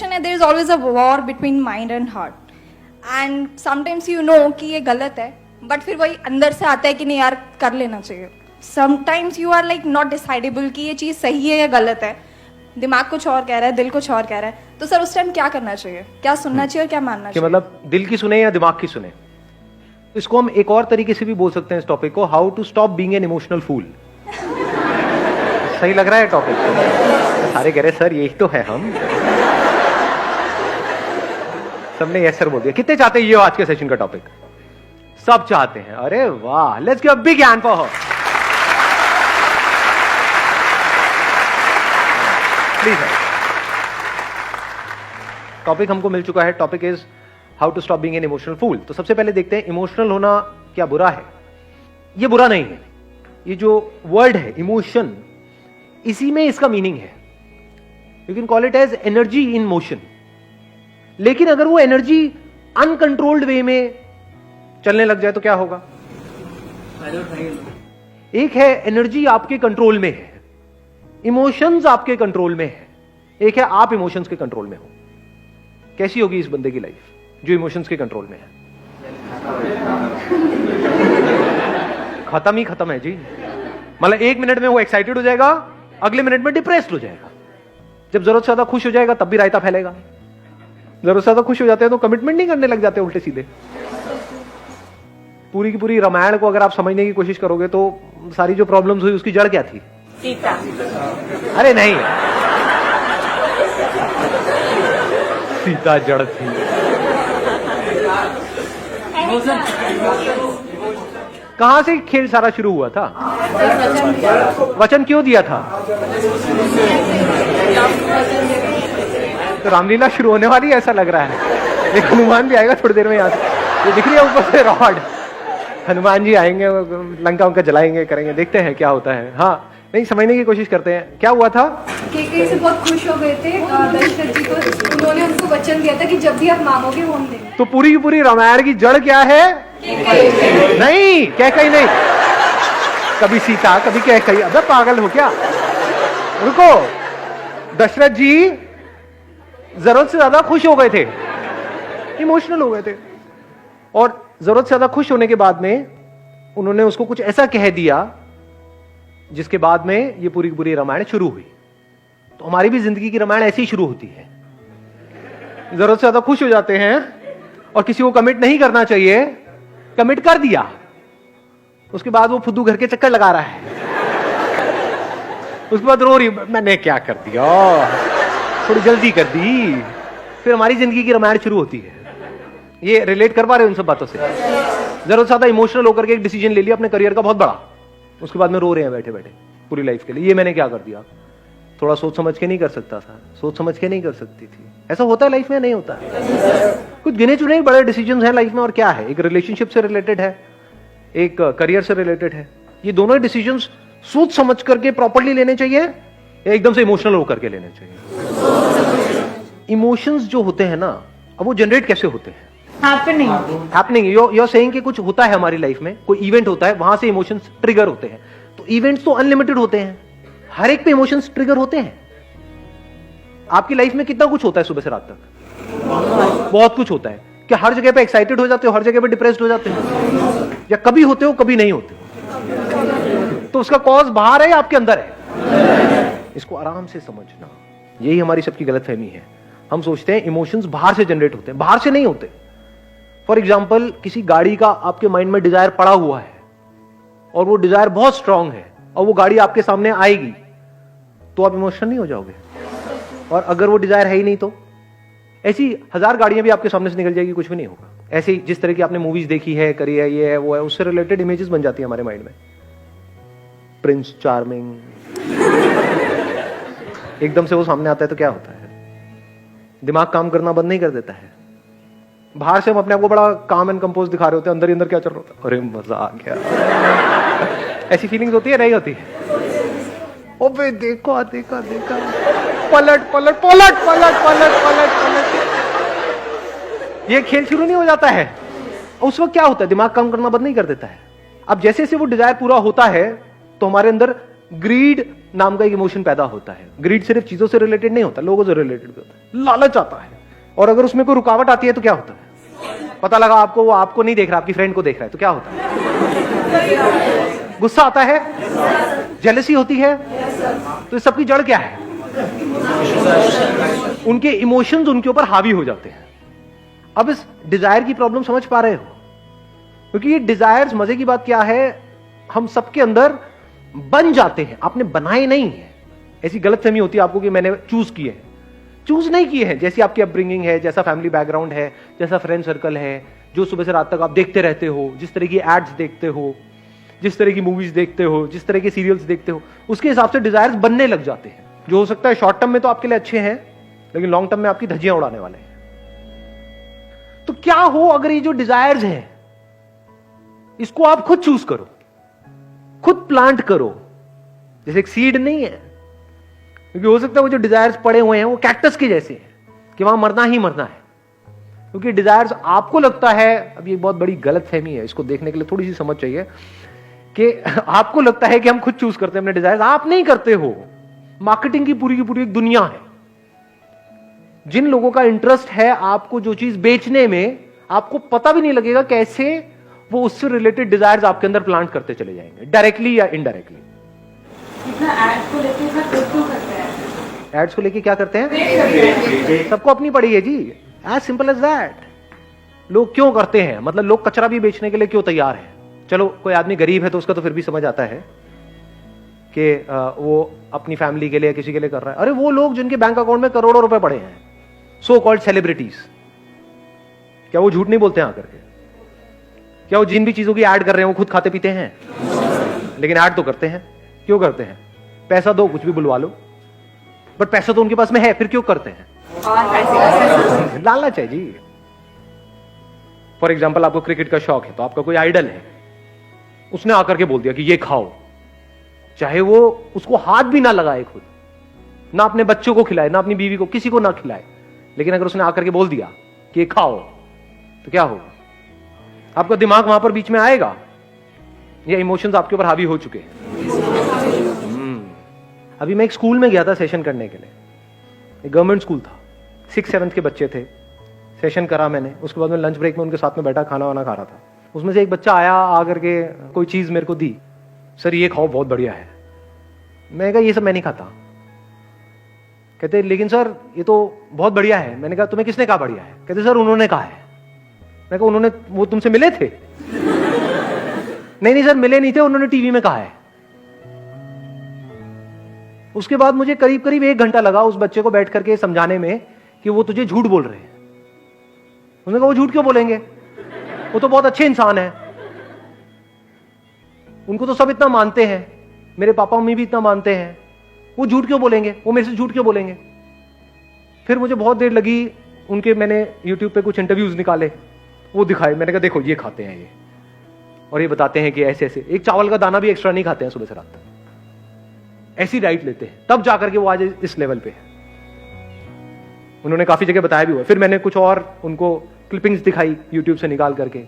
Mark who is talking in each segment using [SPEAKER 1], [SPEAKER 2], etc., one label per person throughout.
[SPEAKER 1] Generation है, there is always a war between mind and heart, and sometimes you know कि ये गलत है, बट फिर वही अंदर से आता है कि नहीं यार कर लेना चाहिए. Sometimes you are like not decidable कि ये चीज़ सही है या गलत है, दिमाग कुछ और कह रहा है, दिल कुछ और कह रहा है. तो सर उस टाइम क्या करना चाहिए, क्या सुनना चाहिए और क्या मानना
[SPEAKER 2] कि
[SPEAKER 1] चाहिए?
[SPEAKER 2] मतलब दिल की सुने या दिमाग की सुने. इसको हम एक और तरीके से भी बोल सकते हैं इस टॉपिक को, how to stop being an emotional fool. सही लग रहा है टॉपिक? सारे कह रहे सर यही तो है हम. सबने यस सर बोल दिया. कितने चाहते हैं ये आज के सेशन का टॉपिक? सब चाहते हैं. अरे वाह, let's give a big hand for her. Please. Topic हमको मिल चुका है. Topic is how to stop being an emotional fool. तो सबसे पहले देखते हैं इमोशनल होना क्या बुरा है. ये बुरा नहीं है. ये जो वर्ड है इमोशन, इसी में इसका मीनिंग है. You can call it as energy in motion. लेकिन अगर वो एनर्जी अनकंट्रोल्ड वे में चलने लग जाए तो क्या होगा? एक है एनर्जी आपके कंट्रोल में है, इमोशंस आपके कंट्रोल में है. एक है आप इमोशंस के कंट्रोल में हो. कैसी होगी इस बंदे की लाइफ जो इमोशंस के कंट्रोल में है? खत्म ही खत्म है जी. मतलब एक मिनट में वो एक्साइटेड हो जाएगा, अगले मिनट में डिप्रेस्ड हो जाएगा. जब जरूरत से ज्यादा खुश हो जाएगा तब भी रायता फैलेगा. जरूरत से ज्यादा खुश हो जाते हैं तो कमिटमेंट नहीं करने लग जाते उल्टे सीधे. पूरी की पूरी रामायण को अगर आप समझने की कोशिश करोगे तो सारी जो प्रॉब्लम्स हुई उसकी जड़ क्या थी?
[SPEAKER 3] सीता.
[SPEAKER 2] अरे नहीं, सीता जड़ थी. कहां से खेल सारा शुरू हुआ था? वचन क्यों दिया था? तो रामलीला शुरू होने वाली है ऐसा लग रहा है. एक हनुमान भी आएगा थोड़ी देर में. यहाँ से ये दिख रही है ऊपर से रॉड. हनुमान जी आएंगे, लंका उनका जलाएंगे, करेंगे. देखते हैं क्या होता है. हाँ, नहीं समझने की कोशिश करते हैं क्या हुआ था.
[SPEAKER 1] केकई से बहुत खुश हो गए थे दशरथ जी को. उन्होंने उनको वचन दिया था कि जब भी आप मांगोगे वो हम देंगे.
[SPEAKER 2] तो पूरी की पूरी रामायण की जड़ क्या है? नहीं, कैकई नहीं. कभी सीता, कभी कैकई. अबे पागल हो क्या? रुको. दशरथ जी जरूरत से ज्यादा खुश हो गए थे, इमोशनल हो गए थे, और जरूरत से ज्यादा खुश होने के बाद में उन्होंने उसको कुछ ऐसा कह दिया जिसके बाद में ये पूरी की पूरी रामायण शुरू हुई. तो हमारी भी जिंदगी की रामायण ऐसी ही शुरू होती है. जरूरत से ज्यादा खुश हो जाते हैं और किसी को कमिट नहीं करना चाहिए, कमिट कर दिया, उसके बाद वो फुद्दू घर के चक्कर लगा रहा है. उसके बाद रो रही, मैंने क्या कर दिया, थोड़ी जल्दी कर दी. फिर हमारी जिंदगी की रामायण शुरू होती है. ये रिलेट कर पा रहे हो इन सब बातों से? जरूरत से ज्यादा इमोशनल होकर के एक डिसीजन ले लिया अपने करियर का बहुत बड़ा, उसके बाद में रो रहे हैं बैठे बैठे पूरी लाइफ के लिए. ये मैंने क्या कर दिया. थोड़ा सोच समझ के नहीं कर सकता था, सोच समझ के नहीं कर सकती थी. ऐसा होता है लाइफ में? नहीं होता. कुछ गिने चुने बड़े डिसीजन हैं लाइफ में. और क्या है, एक रिलेशनशिप से रिलेटेड है, एक करियर से रिलेटेड है. ये दोनों ही डिसीजन सोच समझ करके प्रॉपरली लेने चाहिए या एकदम से इमोशनल होकर के लेने चाहिए? इमोशंस जो होते हैं ना, अब वो जनरेट कैसे होते हैं? हैपनिंग. यू आर सेइंग कि कुछ होता है हमारी लाइफ में, कोई इवेंट होता है, वहां से इमोशंस ट्रिगर होते हैं. तो इवेंट्स तो अनलिमिटेड होते हैं, हर एक पे इमोशंस ट्रिगर होते हैं. आपकी लाइफ में कितना कुछ होता है सुबह से रात तक? बहुत कुछ होता है. क्या हर जगह पे एक्साइटेड हो जाते हो, हर जगह पे डिप्रेस्ड हो जाते हो, या कभी होते हो कभी नहीं होते हो? तो उसका कॉज बाहर है या आपके अंदर है? इसको आराम से समझना. यही हमारी सबकी गलतफहमी है. हम सोचते हैं इमोशंस बाहर से जनरेट होते हैं, बाहर से नहीं होते. फॉर एग्जाम्पल, किसी गाड़ी का आपके माइंड में डिजायर पड़ा हुआ है और वो डिजायर बहुत स्ट्रांग है और वो गाड़ी आपके सामने आएगी तो आप इमोशनल नहीं हो जाओगे? और अगर वो डिजायर है ही नहीं तो ऐसी 1000 गाड़ियां भी आपके सामने से निकल जाएगी, कुछ भी नहीं होगा. ऐसे ही जिस तरह की आपने मूवीज देखी है, करी है, ये है वो है, उससे रिलेटेड इमेजेस बन जाती है हमारे माइंड में. प्रिंस चार्मिंग, एकदम से वो सामने आता है तो क्या होता है? दिमाग काम करना बंद नहीं कर देता है. बाहर से हम अपने आप को बड़ा काम एंड कंपोज दिखा रहे होते हैं, अंदर ही अंदर क्या चल रहा होता है? अरे मजा आ गया. ऐसी फीलिंग्स होती है, नहीं होती? ओबे देखो देखा देखा, पलट पलट पलट पलट पलट पलट पलट. ये खेल शुरू नहीं हो जाता है. उस वक्त क्या होता है? दिमाग काम करना बंद नहीं कर देता है. अब जैसे जैसे वो डिजायर पूरा होता है तो हमारे अंदर ग्रीड नाम का एक इमोशन पैदा होता है। ग्रीड सिर्फ चीजों से रिलेटेड नहीं होता, लोगों से रिलेटेड भी होता है। लालच आता है, और अगर उसमें कोई रुकावट आती है तो क्या होता है? पता लगा आपको वो आपको नहीं देख रहा, आपकी फ्रेंड को देख रहा है, तो क्या होता है? गुस्सा आता है, जेलसी होती है। तो इस सबकी जड़ क्या है? उनके इमोशंस उनके ऊपर हावी हो जाते हैं। अब इस डिजायर की प्रॉब्लम समझ पा रहे हो? क्योंकि ये डिजायर्स, मजे की बात क्या है, हम सबके अंदर बन जाते हैं, आपने बनाए नहीं है। ऐसी गलतफहमी होती है आपको कि मैंने चूज किए हैं। चूज नहीं किए हैं। जैसी आपकी अपब्रिंगिंग है, जैसा फैमिली बैकग्राउंड है, जैसा फ्रेंड सर्कल है, जो सुबह से रात तक आप देखते रहते हो, जिस तरह की एड्स देखते हो, जिस तरह की मूवीज देखते हो, जिस तरह के सीरियल्स देखते हो, उसके हिसाब से डिजायर्स बनने लग जाते हैं, जो हो सकता है शॉर्ट टर्म में तो आपके लिए अच्छे हैं, लेकिन लॉन्ग टर्म में आपकी धज्जियां उड़ाने वाले हैं। तो क्या हो अगर ये जो डिजायर्स हैं, इसको आप खुद चूज करो, खुद प्लांट करो, जैसे एक सीड नहीं है। क्योंकि हो सकता है वो जो डिजायर्स पड़े हुए हैं वो कैक्टस के जैसे हैं कि वहां मरना ही मरना है। क्योंकि डिजायर्स आपको लगता है, अब ये बहुत बड़ी गलतफहमी है, इसको देखने के लिए थोड़ी सी समझ चाहिए, कि आपको लगता है कि हम खुद चूज करते हैं अपने डिजायर्स। आप नहीं करते हो। मार्केटिंग की पूरी एक दुनिया है। जिन लोगों का इंटरेस्ट है आपको जो चीज बेचने में, आपको पता भी नहीं लगेगा कैसे वो उससे रिलेटेड डिजायर्स आपके अंदर प्लांट करते चले जाएंगे, डायरेक्टली या इनडायरेक्टली। एड्स को लेके क्या करते हैं? सबको अपनी पड़ी है जी, एज सिंपल एज दैट। लोग क्यों करते हैं? मतलब लोग कचरा भी बेचने के लिए क्यों तैयार है? चलो कोई आदमी गरीब है तो उसका तो फिर भी समझ आता है कि वो अपनी फैमिली के लिए, किसी के लिए कर रहा है। अरे वो लोग जिनके बैंक अकाउंट में करोड़ों रुपए पड़े हैं, सो कॉल्ड सेलिब्रिटीज, क्या वो झूठ नहीं बोलते हैं आकर के? क्या वो जिन भी चीजों की ऐड कर रहे हैं वो खुद खाते पीते हैं? लेकिन ऐड तो करते हैं। क्यों करते हैं? पैसा दो, कुछ भी बुलवा लो। बट पैसा तो उनके पास में है, फिर क्यों करते हैं? लालच है जी। फॉर एग्जाम्पल, आपको क्रिकेट का शौक है, तो आपका कोई आइडल है, उसने आकर के बोल दिया कि ये खाओ, चाहे वो उसको हाथ भी ना लगाए खुद, ना अपने बच्चों को खिलाए, ना अपनी बीवी को, किसी को ना खिलाए, लेकिन अगर उसने आकर के बोल दिया कि ये खाओ, तो क्या होगा? आपका दिमाग वहां पर बीच में आएगा। ये इमोशंस आपके ऊपर हावी हो चुके हैं। अभी मैं एक स्कूल में गया था सेशन करने के लिए, एक गवर्नमेंट स्कूल था, 6th-7th के बच्चे थे। सेशन करा मैंने, उसके बाद में लंच ब्रेक में उनके साथ में बैठा, खाना वाना खा रहा था। उसमें से एक बच्चा आया, आकर के कोई चीज मेरे को दी, सर ये खाओ बहुत बढ़िया है। मैंने कहा ये सब मैं नहीं खाता। कहते लेकिन सर ये तो बहुत बढ़िया है। मैंने कहा तुम्हें किसने कहा बढ़िया है? कहते सर उन्होंने कहा है। मैंने कहा उन्होंने, वो तुमसे मिले थे? नहीं सर मिले नहीं थे, उन्होंने टीवी में कहा है। उसके बाद मुझे करीब 1 घंटा लगा उस बच्चे को बैठ करके समझाने में कि वो तुझे झूठ बोल रहे हैं। उन्होंने कहा वो झूठ क्यों बोलेंगे, वो तो बहुत अच्छे इंसान है, उनको तो सब इतना मानते हैं, मेरे पापा मम्मी भी इतना मानते हैं, वो झूठ क्यों बोलेंगे, वो मेरे से झूठ क्यों बोलेंगे? फिर मुझे बहुत देर लगी, उनके मैंने YouTube पे कुछ इंटरव्यूज निकाले, वो दिखाए। मैंने कहा देखो ये खाते हैं ये, और ये बताते हैं कि ऐसे ऐसे, एक चावल का दाना भी एक्स्ट्रा नहीं खाते हैं सुबह से रात तक, ऐसी डाइट लेते हैं, तब जाकर के वो आज इस लेवल पे है। उन्होंने काफी जगह बताया भी हुआ। फिर मैंने कुछ और उनको क्लिपिंग्स दिखाई YouTube से निकाल करके।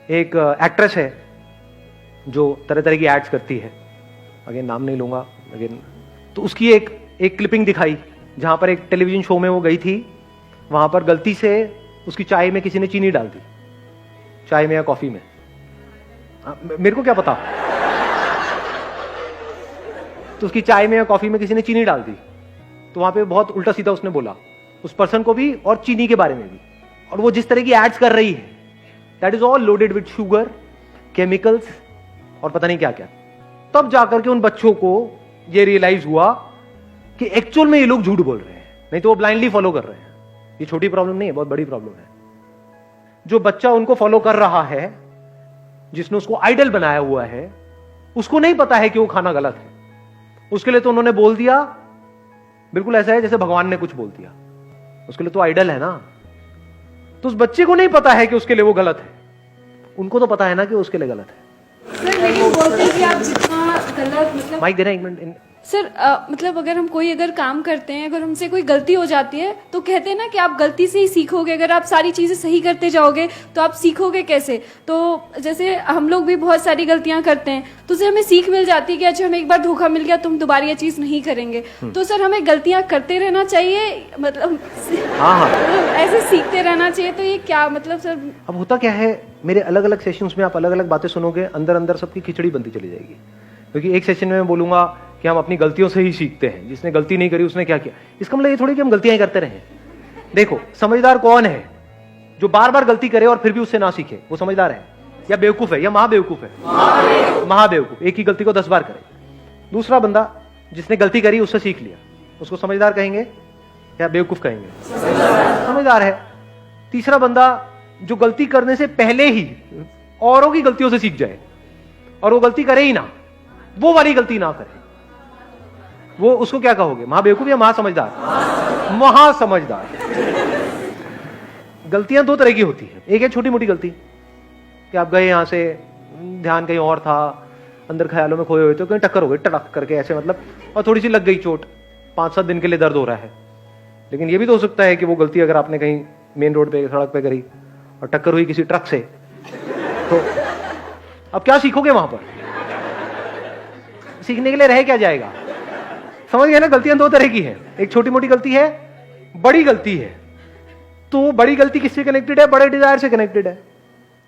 [SPEAKER 2] एक एक्ट्रेस है जो तरह तरह की एड्स करती है, अगेन नाम नहीं लूंगा, अगेन, तो उसकी एक क्लिपिंग दिखाई जहां पर एक टेलीविजन शो में वो गई थी, वहां पर गलती से उसकी चाय में किसी ने चीनी डाल दी, चाय में या कॉफी में, मेरे को क्या पता। तो उसकी चाय में या कॉफी में किसी ने चीनी डाल दी, तो वहां पे बहुत उल्टा सीधा उसने बोला उस पर्सन को भी और चीनी के बारे में भी। और वो जिस तरह की एड्स कर रही है, that is all loaded with sugar, chemicals और पता नहीं क्या क्या। तब जाकर के उन बच्चों को ये रियलाइज हुआ कि एक्चुअल में ये लोग झूठ बोल रहे हैं, नहीं तो वो ब्लाइंडली फॉलो कर रहे हैं। ये छोटी प्रॉब्लम नहीं है, बहुत बड़ी प्रॉब्लम है। जो बच्चा उनको फॉलो कर रहा है, जिसने उसको आइडल बनाया हुआ है, उसको नहीं पता है कि वो खाना गलत है। उसके लिए तो उन्होंने बोल दिया, बिल्कुल ऐसा है जैसे भगवान ने कुछ बोल दिया, उसके लिए तो आइडल है ना। तो उस बच्चे को नहीं पता है कि उसके लिए वो गलत है, उनको तो पता है ना कि उसके लिए गलत है।
[SPEAKER 3] सर लेकिन बोलते हैं कि आप जितना गलत, मतलब
[SPEAKER 2] माइक देना एक मिनट,
[SPEAKER 3] सर मतलब अगर काम करते हैं, अगर हमसे कोई गलती हो जाती है तो कहते हैं ना कि आप गलती से ही सीखोगे, अगर आप सारी चीज़ें सही करते जाओगे तो आप सीखोगे कैसे। तो जैसे हम लोग भी बहुत सारी गलतियां करते हैं तो उससे हमें सीख मिल जाती है कि अच्छा हमें एक बार धोखा मिल गया तो हम दोबारा ये चीज़ नहीं करेंगे। तो सर हमें गलतियां करते रहना चाहिए, मतलब
[SPEAKER 2] हाँ
[SPEAKER 3] ऐसे सीखते रहना चाहिए। तो ये क्या मतलब सर?
[SPEAKER 2] अब होता क्या है, मेरे अलग अलग सेशंस में आप अलग अलग बातें सुनोगे, अंदर अंदर सबकी खिचड़ी बनती चली जाएगी। क्योंकि एक सेशन में मैं बोलूंगा कि हम अपनी गलतियों से ही सीखते हैं, जिसने गलती नहीं करी उसने क्या किया। इसका मतलब ये थोड़ी कि हम गलतियां ही करते रहें। देखो, समझदार कौन है? जो बार बार गलती करे और फिर भी उससे ना सीखे, वो समझदार है। या बेवकूफ है, या महाबेवकूफ है? महाबेवकूफ। एक ही गलती को 10 बार करे। दूसरा बंदा जिसने गलती करी उससे सीख लिया, उसको समझदार कहेंगे या बेवकूफ कहेंगे? समझदार है। तीसरा बंदा जो गलती करने से पहले ही औरों की गलतियों से सीख जाए और वो गलती करे ही ना, वो वाली गलती ना करे, वो उसको क्या कहोगे? महाबेवकूफ या महासमझदार? महासमझदार। गलतियां दो तरह की होती है। एक है छोटी मोटी गलती कि आप गए यहां से, ध्यान कहीं और था, अंदर ख्यालों में खोए हुए थे, कहीं टक्कर हो गई टड़क करके ऐसे, मतलब, और थोड़ी सी लग गई चोट, 5-7 दिन के लिए दर्द हो रहा है। लेकिन ये भी तो हो सकता है कि वो गलती अगर आपने कहीं मेन रोड पे, सड़क पे करी और टक्कर हुई किसी ट्रक से, तो अब क्या सीखोगे वहां पर? सीखने के लिए रह क्या जाएगा? समझ गए ना? गलतियां दो तरह की है। एक छोटी मोटी गलती है, बड़ी गलती है। तो बड़ी गलती किससे कनेक्टेड है? बड़े डिजायर से कनेक्टेड है।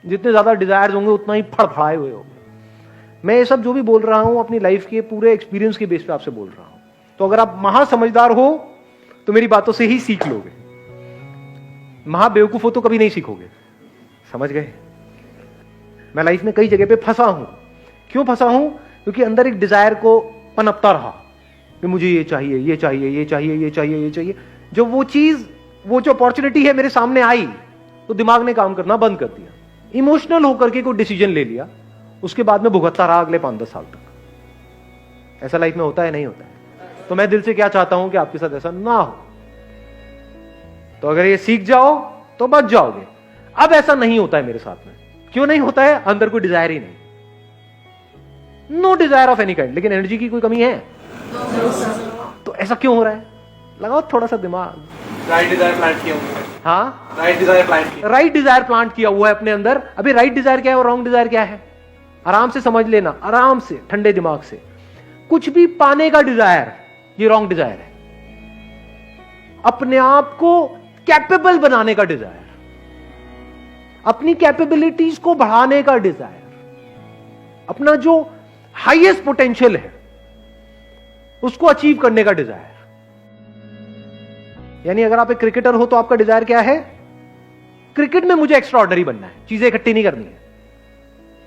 [SPEAKER 2] जितने ज्यादा डिजायर होंगे उतना ही फड़फड़ाए हुए होंगे। मैं ये सब जो भी बोल रहा हूं अपनी लाइफ के पूरे एक्सपीरियंस के बेस पे आपसे बोल रहा हूं। तो अगर आप महासमझदार हो तो मेरी बातों से ही सीख लोगे, महाबेवकूफ हो तो कभी नहीं सीखोगे। समझ गए? मैं लाइफ में कई जगह पे फंसा हूं। क्यों फंसा हूं? क्योंकि अंदर एक डिजायर को पनपता रहा कि मुझे ये चाहिए, ये चाहिए, ये चाहिए, ये चाहिए, ये चाहिए। जो वो चीज, वो जो अपॉर्चुनिटी है मेरे सामने आई, तो दिमाग ने काम करना बंद कर दिया, इमोशनल होकर के कोई डिसीजन ले लिया, उसके बाद में भुगतता रहा अगले 5-10 साल तक। ऐसा लाइफ में होता है? नहीं होता है। तो मैं दिल से क्या चाहता हूं कि आपके साथ ऐसा ना हो। तो अगर ये सीख जाओ तो बच जाओगे। अब ऐसा नहीं होता है मेरे साथ में। क्यों नहीं होता है? अंदर कोई डिजायर ही नहीं, no desire of any kind. लेकिन एनर्जी की कोई कमी है? तो ऐसा क्यों हो रहा है? लगाओ थोड़ा सा दिमाग।
[SPEAKER 4] राइट डिजायर प्लांट किया हुआ है।
[SPEAKER 2] हाँ,
[SPEAKER 4] राइट डिजायर प्लांट किया।
[SPEAKER 2] राइट डिजायर प्लांट किया हुआ है अपने अंदर। अभी राइट डिजायर क्या है और रॉन्ग डिजायर क्या है? आराम से समझ लेना, आराम से, ठंडे दिमाग से। कुछ भी पाने का डिजायर, ये रॉन्ग डिजायर है। अपने आप को कैपेबल बनाने का डिजायर, अपनी कैपेबिलिटीज को बढ़ाने का डिजायर, अपना जो हाईएस्ट पोटेंशियल है उसको अचीव करने का डिजायर। यानी अगर आप एक क्रिकेटर हो तो आपका डिजायर क्या है? क्रिकेट में मुझे एक्स्ट्रा ऑर्डिनरी बनना है, चीजें इकट्ठी नहीं करनी है।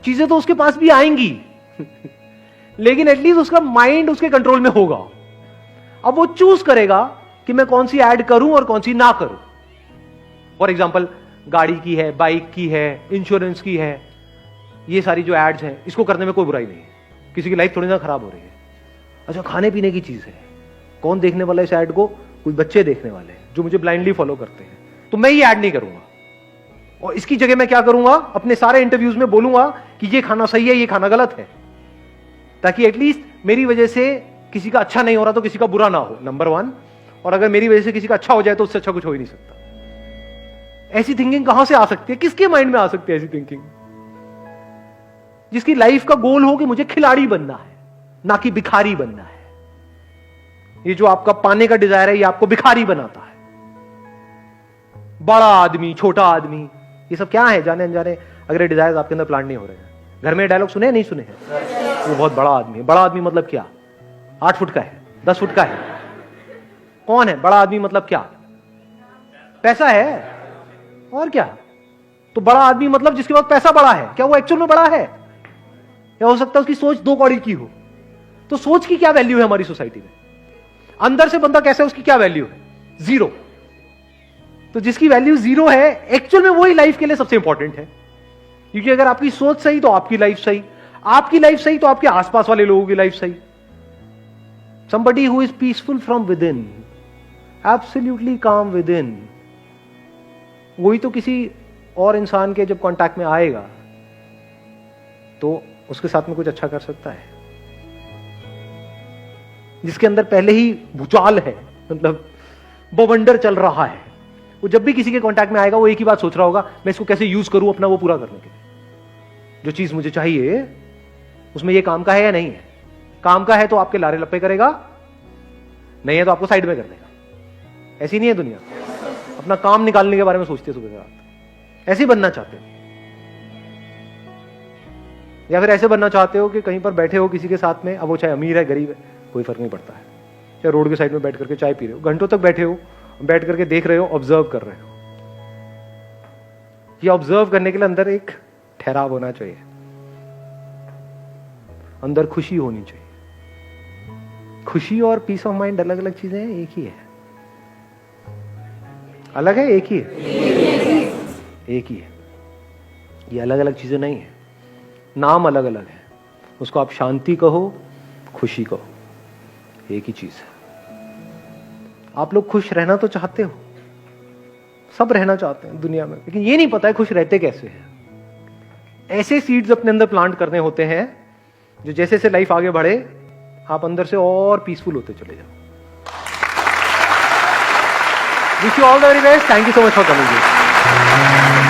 [SPEAKER 2] चीजें तो उसके पास भी आएंगी लेकिन एटलीस्ट उसका माइंड उसके कंट्रोल में होगा। अब वो चूज करेगा कि मैं कौन सी ऐड करूं और कौन सी ना करूं। फॉर एग्जाम्पल, गाड़ी की है, बाइक की है, इंश्योरेंस की है, ये सारी जो एड्स हैं, इसको करने में कोई बुराई नहीं है। किसी की लाइफ थोड़ी ना खराब हो रही है। अच्छा, खाने पीने की चीज है, कौन देखने वाला है इस ऐड को? कुछ बच्चे देखने वाले हैं जो मुझे ब्लाइंडली फॉलो करते हैं, तो मैं ये ऐड नहीं करूंगा। और इसकी जगह मैं क्या करूंगा? अपने सारे इंटरव्यूज में बोलूंगा कि ये खाना सही है, ये खाना गलत है, ताकि एटलीस्ट मेरी वजह से किसी का अच्छा नहीं हो रहा तो किसी का बुरा ना हो, नंबर 1। और अगर मेरी वजह से किसी का अच्छा हो जाए तो उससे अच्छा कुछ हो ही नहीं सकता। ऐसी थिंकिंग कहां से आ सकती है? किसके माइंड में आ सकती है ऐसी थिंकिंग? जिसकी लाइफ का गोल हो कि मुझे खिलाड़ी बनना है, ना कि भिखारी बनना है। ये जो आपका पाने का डिजायर है, ये आपको भिखारी बनाता है। बड़ा आदमी, छोटा आदमी, ये सब क्या है? जाने अनजाने अगर ये डिजायर आपके अंदर प्लांट नहीं हो रहे हैं। घर में डायलॉग सुने नहीं सुने हैं? वो बहुत बड़ा आदमी है। बड़ा आदमी मतलब क्या? 8 फुट का है, 10 फुट का है? कौन है बड़ा आदमी? मतलब क्या? पैसा है और क्या? तो बड़ा आदमी मतलब जिसके पास पैसा बड़ा है। क्या वो एक्चुअल में बड़ा है? या हो सकता है उसकी सोच 2 कौड़ी की हो। तो सोच की क्या वैल्यू है हमारी सोसाइटी में? अंदर से बंदा कैसा है, उसकी क्या वैल्यू है? 0। तो जिसकी वैल्यू 0 है, एक्चुअल में वही लाइफ के लिए सबसे इंपॉर्टेंट है। क्योंकि अगर आपकी सोच सही तो आपकी लाइफ सही, आपकी लाइफ सही तो आपके आसपास वाले लोगों की लाइफ सही। Somebody who is peaceful from within, absolutely calm within, वही तो किसी और इंसान के जब कांटेक्ट में आएगा तो उसके साथ में कुछ अच्छा कर सकता है। जिसके अंदर पहले ही भूचाल है, मतलब बवंडर चल रहा है, वो जब भी किसी के कांटेक्ट में आएगा वो एक ही बात सोच रहा होगा, मैं इसको कैसे यूज करूं अपना वो पूरा करने के लिए। जो चीज मुझे चाहिए उसमें ये काम का है या नहीं है। काम का है तो आपके लारे लप्पे करेगा, नहीं है तो आपको साइड में कर देगा। ऐसी नहीं है दुनिया, अपना काम निकालने के बारे में सोचते सुबह रात। ऐसे ही बनना चाहते हो, या फिर ऐसे बनना चाहते हो कि कहीं पर बैठे हो किसी के साथ में, अब वो चाहे अमीर है गरीब है कोई फर्क नहीं पड़ता है, चाहे रोड के साइड में बैठ करके चाय पी रहे हो, घंटों तक बैठे हो, बैठ करके देख रहे हो, ऑब्जर्व कर रहे हो। ये ऑब्जर्व करने के लिए अंदर एक ठहराव होना चाहिए, अंदर खुशी होनी चाहिए। खुशी और पीस ऑफ माइंड अलग अलग चीजें हैं, एक ही है? अलग है? एक ही है? एक ही है। ये अलग अलग चीजें नहीं है, नाम अलग अलग है। उसको आप शांति कहो, खुशी कहो, एक ही चीज है। आप लोग खुश रहना तो चाहते हो, सब रहना चाहते हैं दुनिया में, लेकिन ये नहीं पता है खुश रहते कैसे हैं। ऐसे सीड्स अपने अंदर प्लांट करने होते हैं जो जैसे जैसे लाइफ आगे बढ़े आप अंदर से और पीसफुल होते चले जाओ। Wish you all the very best. Thank you so much for coming.